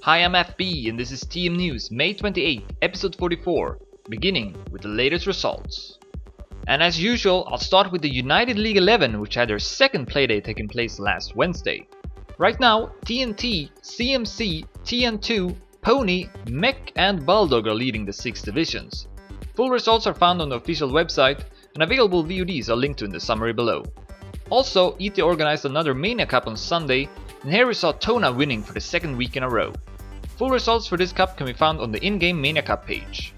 Hi, I'm FB and this is TM News, May 28, episode 44, beginning with the latest results. And as usual, I'll start with the United League 11, which had their second Playday taking place last Wednesday. Right now, TNT, CMC, TN2, Pony, Mech and Bulldog are leading the 6 divisions. Full results are found on the official website, and available VODs are linked to in the summary below. Also, ET organized another Maniacup on Sunday, and here we saw Tona winning for the second week in a row. Full results for this cup can be found on the in-game Maniacup page.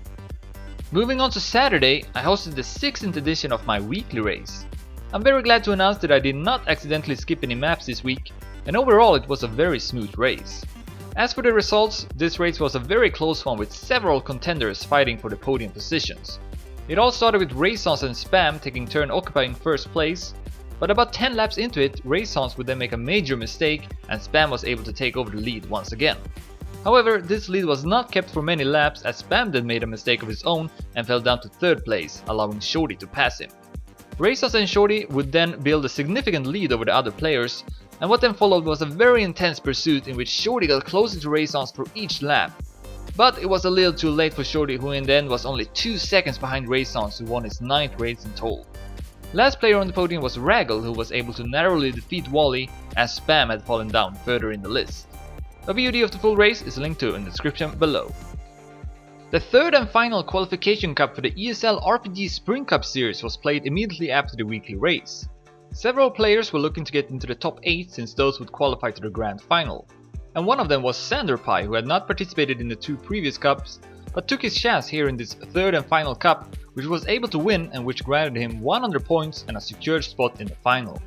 Moving on to Saturday, I hosted the 6th edition of my weekly race. I'm very glad to announce that I did not accidentally skip any maps this week, and overall it was a very smooth race. As for the results, this race was a very close one with several contenders fighting for the podium positions. It all started with racehans and Spam taking turn occupying first place, but about 10 laps into it, racehans would then make a major mistake and Spam was able to take over the lead once again. However, this lead was not kept for many laps as Spam then made a mistake of his own and fell down to 3rd place, allowing Shorty to pass him. Racehans and Shorty would then build a significant lead over the other players, and what then followed was a very intense pursuit in which Shorty got closer to Racehans for each lap. But it was a little too late for Shorty, who in the end was only 2 seconds behind Racehans, who won his 9th race in total. Last player on the podium was Raggle, who was able to narrowly defeat Wally as Spam had fallen down further in the list. A VOD of the full race is linked to in the description below. The third and final qualification cup for the ESL RPG Spring Cup series was played immediately after the weekly race. Several players were looking to get into the top 8 since those would qualify to the grand final. And one of them was Sanderpie, who had not participated in the 2 previous cups, but took his chance here in this third and final cup, which was able to win and which granted him 100 points and a secured spot in the final.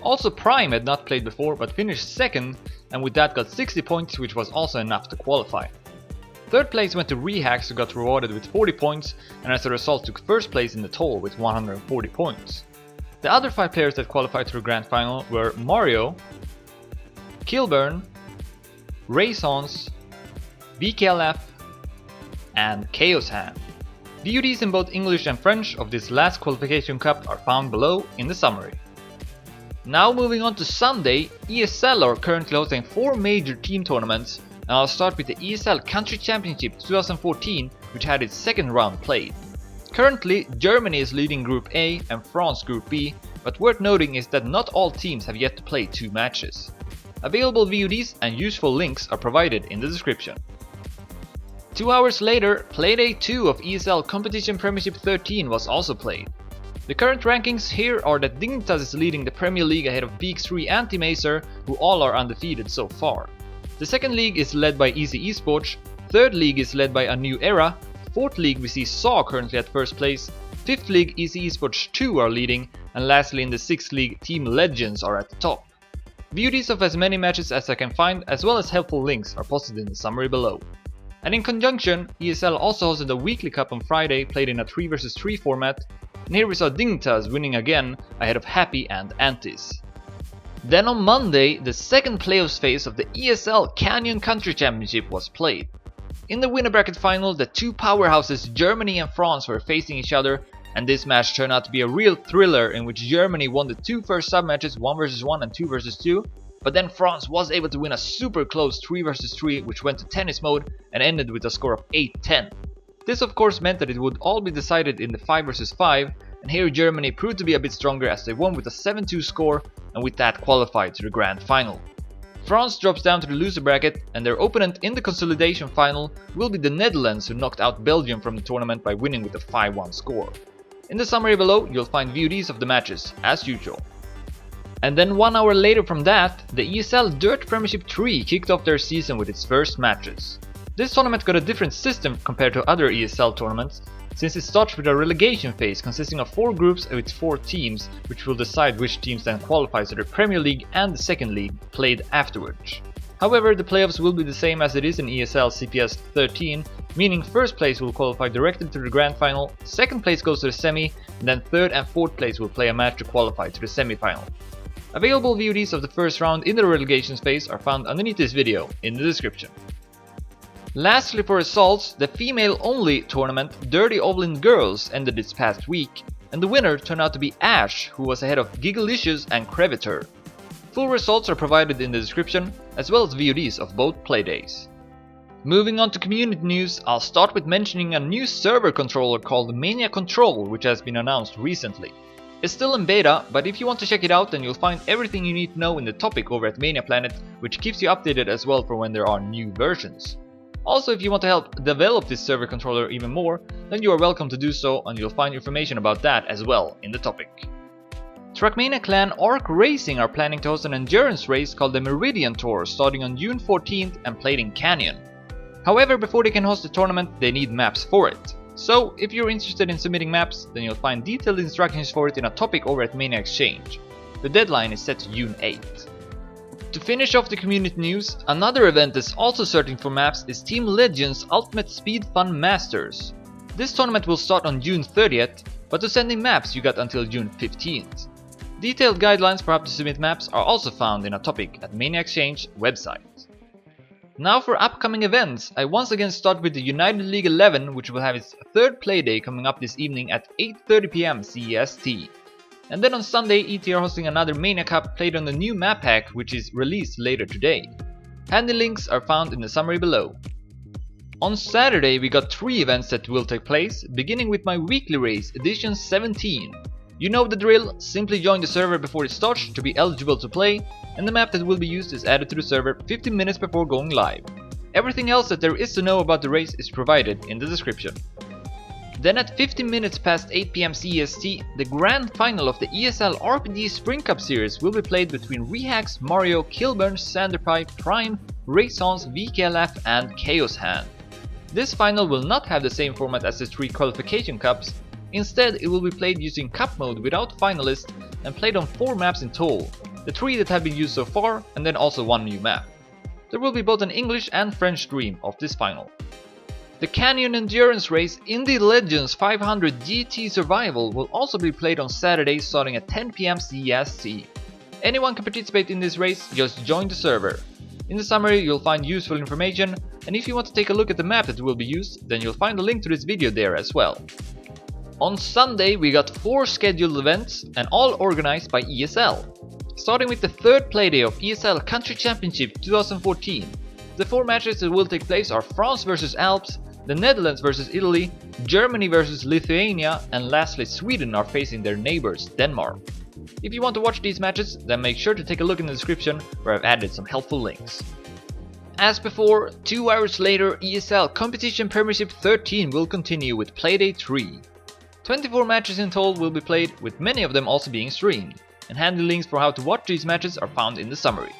Also Prime had not played before but finished 2nd, and with that got 60 points, which was also enough to qualify. 3rd place went to Rehax, who got rewarded with 40 points and as a result took 1st place in the total with 140 points. The other 5 players that qualified to the grand final were Mario, Kilburn, Racehans, BKLF, and Chaos Hand. VODs in both English and French of this last qualification cup are found below in the summary. Now moving on to Sunday, ESL are currently hosting 4 major team tournaments, and I'll start with the ESL Country Championship 2014, which had its 2nd round played. Currently, Germany is leading Group A and France Group B, but worth noting is that not all teams have yet to play 2 matches. Available VODs and useful links are provided in the description. 2 hours later, Playday 2 of ESL Competition Premiership 13 was also played. The current rankings here are that Dignitas is leading the Premier League ahead of BX3 and Team Acer, who all are undefeated so far. The 2nd league is led by Easy Esports, 3rd league is led by A New Era, 4th league we see SAW currently at 1st place, 5th league Easy Esports 2 are leading, and lastly in the 6th league Team Legends are at the top. VODs of as many matches as I can find as well as helpful links are posted in the summary below. And in conjunction, ESL also hosted a weekly cup on Friday played in a 3 vs 3 format, and here we saw Dignitas winning again ahead of Happy and Antis. Then on Monday, the 2nd playoffs phase of the ESL Canyon Country Championship was played. In the winner bracket final, the 2 powerhouses Germany and France were facing each other, and this match turned out to be a real thriller in which Germany won the 2 first sub-matches 1 vs 1 and 2 vs 2, but then France was able to win a super close 3 vs 3 which went to tennis mode and ended with a score of 8-10. This of course meant that it would all be decided in the 5 vs 5, and here Germany proved to be a bit stronger as they won with a 7-2 score and with that qualified to the grand final. France drops down to the loser bracket, and their opponent in the consolidation final will be the Netherlands, who knocked out Belgium from the tournament by winning with a 5-1 score. In the summary below you'll find VODs of the matches, as usual. And then 1 hour later from that, the ESL Dirt Premiership 3 kicked off their season with its first matches. This tournament got a different system compared to other ESL tournaments, since it starts with a relegation phase consisting of 4 groups with 4 teams, which will decide which teams then qualify to the Premier League and the 2nd league played afterwards. However, the playoffs will be the same as it is in ESL CPS 13, meaning 1st place will qualify directly to the grand final, 2nd place goes to the semi, and then 3rd and 4th place will play a match to qualify to the semi-final. Available VODs of the first round in the relegations phase are found underneath this video in the description. Lastly for results, the female-only tournament Dirty Ovalin Girls ended this past week, and the winner turned out to be Ash, who was ahead of Gigalicious and Crevitor. Full results are provided in the description, as well as VODs of both playdays. Moving on to community news, I'll start with mentioning a new server controller called ManiaControl, which has been announced recently. It's still in beta, but if you want to check it out, then you'll find everything you need to know in the topic over at Mania Planet, which keeps you updated as well for when there are new versions. Also, if you want to help develop this server controller even more, then you are welcome to do so, and you'll find information about that as well in the topic. Trackmania clan Arc Racing are planning to host an endurance race called the Meridian Tour starting on June 14th and played in Canyon. However, before they can host the tournament, they need maps for it. So, if you're interested in submitting maps, then you'll find detailed instructions for it in a topic over at Mania Exchange. The deadline is set to June 8th. To finish off the community news, another event that's also searching for maps is Team Legend's Ultimate Speed Fun Masters. This tournament will start on June 30th, but to send in maps you got until June 15th. Detailed guidelines for how to submit maps are also found in a topic at Mania Exchange website. Now for upcoming events, I once again start with the United League 11, which will have its third Playday coming up this evening at 8:30 PM CEST. And then on Sunday, ET are hosting another Mania Cup played on the new map pack, which is released later today. Handy links are found in the summary below. On Saturday, we got 3 events that will take place, beginning with my weekly race, edition 17. You know the drill, simply join the server before it starts to be eligible to play, and the map that will be used is added to the server 15 minutes before going live. Everything else that there is to know about the race is provided in the description. Then at 15 minutes past 8 PM CEST, the grand final of the ESL RPD Spring Cup series will be played between Rehax, Mario, Kilburn, Sanderpie, Prime, racehans, VKLF and Chaos Hand. This final will not have the same format as the 3 qualification cups. Instead, it will be played using cup mode without finalists and played on 4 maps in total, the 3 that have been used so far and then also 1 new map. There will be both an English and French stream of this final. The Canyon Endurance race Indy Legends 500 GT Survival will also be played on Saturday starting at 10 PM CEST. Anyone can participate in this race, just join the server. In the summary you'll find useful information, and if you want to take a look at the map that will be used, then you'll find a link to this video there as well. On Sunday we got 4 scheduled events and all organized by ESL. Starting with the third Playday of ESL Country Championship 2014. The 4 matches that will take place are France vs Alps, the Netherlands vs Italy, Germany vs Lithuania, and lastly Sweden are facing their neighbors Denmark. If you want to watch these matches, then make sure to take a look in the description where I've added some helpful links. As before, 2 hours later, ESL Competition Premiership 13 will continue with Playday 3. 24 matches in total will be played, with many of them also being streamed, and handy links for how to watch these matches are found in the summary.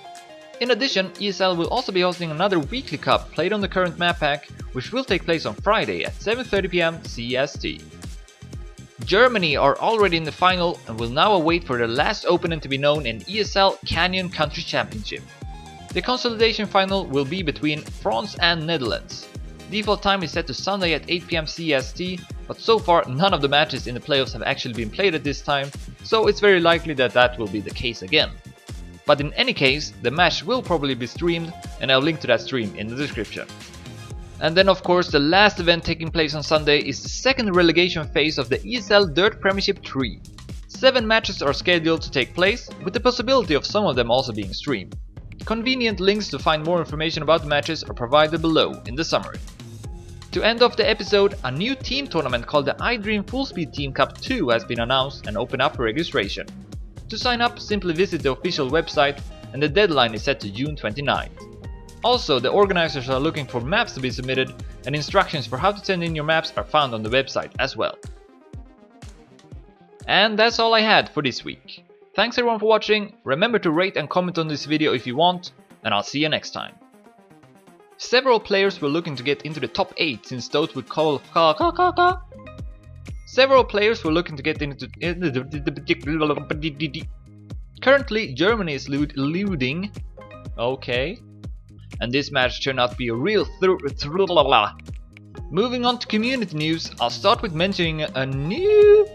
In addition, ESL will also be hosting another weekly cup played on the current map pack, which will take place on Friday at 7:30 PM CEST. Germany are already in the final and will now await for their last opponent to be known in ESL Canyon Country Championship. The consolidation final will be between France and Netherlands. Default time is set to Sunday at 8 PM CEST, but so far none of the matches in the playoffs have actually been played at this time, so it's very likely that that will be the case again. But in any case, the match will probably be streamed, and I'll link to that stream in the description. And then of course the last event taking place on Sunday is the second relegation phase of the ESL Dirt Premiership 3. 7 matches are scheduled to take place, with the possibility of some of them also being streamed. Convenient links to find more information about the matches are provided below in the summary. To end off the episode, a new team tournament called the iDream Full Speed Team Cup 2 has been announced and opened up for registration. To sign up, simply visit the official website, and the deadline is set to June 29th. Also, the organizers are looking for maps to be submitted, and instructions for how to send in your maps are found on the website as well. And that's all I had for this week. Thanks everyone for watching, remember to rate and comment on this video if you want, and I'll see you next time. Several players were looking to get into the top 8 since those would Currently, Germany is eluding. Okay. And this match turned out to be a real Moving on to community news, I'll start with mentioning a new